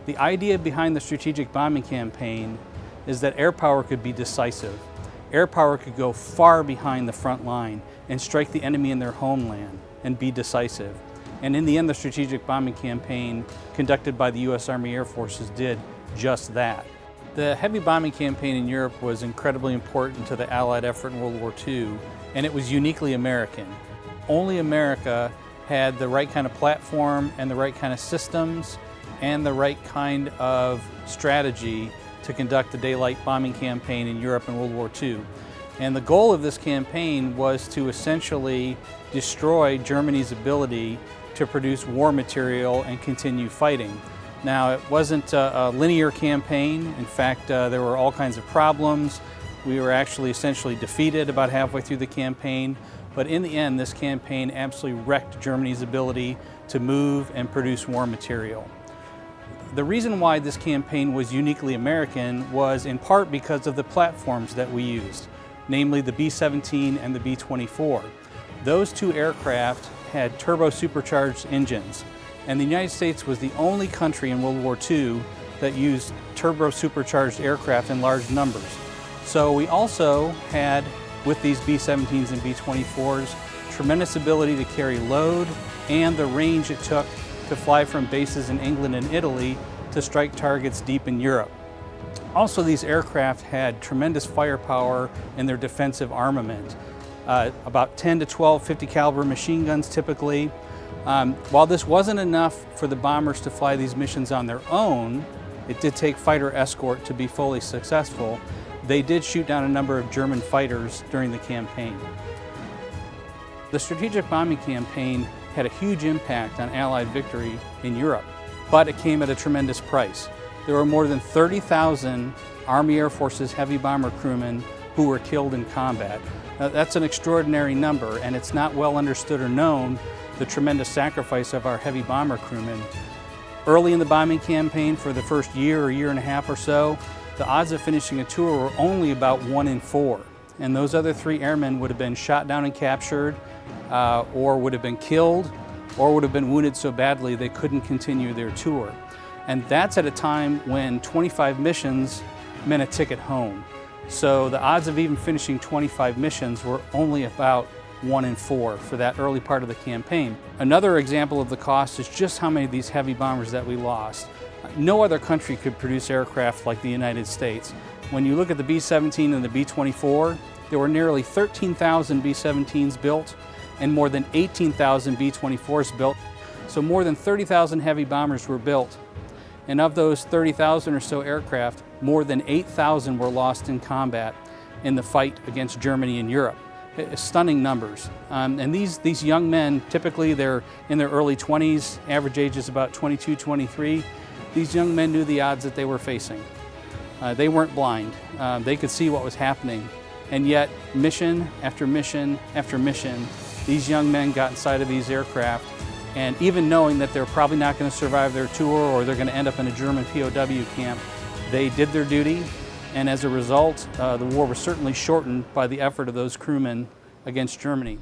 The idea behind the strategic bombing campaign is that air power could be decisive. Air power could go far behind the front line and strike the enemy in their homeland and be decisive. And in the end, the strategic bombing campaign conducted by the U.S. Army Air Forces did just that. The heavy bombing campaign in Europe was incredibly important to the Allied effort in World War II, and it was uniquely American. Only America had the right kind of platform and the right kind of systems and the right kind of strategy to conduct the daylight bombing campaign in Europe in World War II. And the goal of this campaign was to essentially destroy Germany's ability to produce war material and continue fighting. Now, it wasn't a linear campaign. In fact, there were all kinds of problems. We were actually essentially defeated about halfway through the campaign. But in the end, this campaign absolutely wrecked Germany's ability to move and produce war material. The reason why this campaign was uniquely American was in part because of the platforms that we used, namely the B-17 and the B-24. Those two aircraft had turbo-supercharged engines, and the United States was the only country in World War II that used turbo-supercharged aircraft in large numbers. So we also had, with these B-17s and B-24s, tremendous ability to carry load and the range it took to fly from bases in England and Italy to strike targets deep in Europe. Also, these aircraft had tremendous firepower in their defensive armament. About 10 to 12 50 caliber machine guns typically. While this wasn't enough for the bombers to fly these missions on their own, it did take fighter escort to be fully successful. They did shoot down a number of German fighters during the campaign. The strategic bombing campaign had a huge impact on Allied victory in Europe, but it came at a tremendous price. There were more than 30,000 Army Air Forces heavy bomber crewmen who were killed in combat. Now, that's an extraordinary number, and it's not well understood or known the tremendous sacrifice of our heavy bomber crewmen. Early in the bombing campaign, for the first year or year and a half or so, the odds of finishing a tour were only about 1 in 4. And those other 3 airmen would have been shot down and captured, or would have been killed, or would have been wounded so badly they couldn't continue their tour. And that's at a time when 25 missions meant a ticket home. So the odds of even finishing 25 missions were only about 1 in 4 for that early part of the campaign. Another example of the cost is just how many of these heavy bombers that we lost. No other country could produce aircraft like the United States. When you look at the B-17 and the B-24, there were nearly 13,000 B-17s built and more than 18,000 B-24s built. So more than 30,000 heavy bombers were built. And of those 30,000 or so aircraft, more than 8,000 were lost in combat in the fight against Germany and Europe. Stunning numbers. And these young men, typically they're in their early 20s, average age is about 22, 23. These young men knew the odds that they were facing. They weren't blind. They could see what was happening. And yet, mission after mission after mission, these young men got inside of these aircraft, and even knowing that they're probably not going to survive their tour or they're going to end up in a German POW camp, they did their duty, and as a result, the war was certainly shortened by the effort of those crewmen against Germany.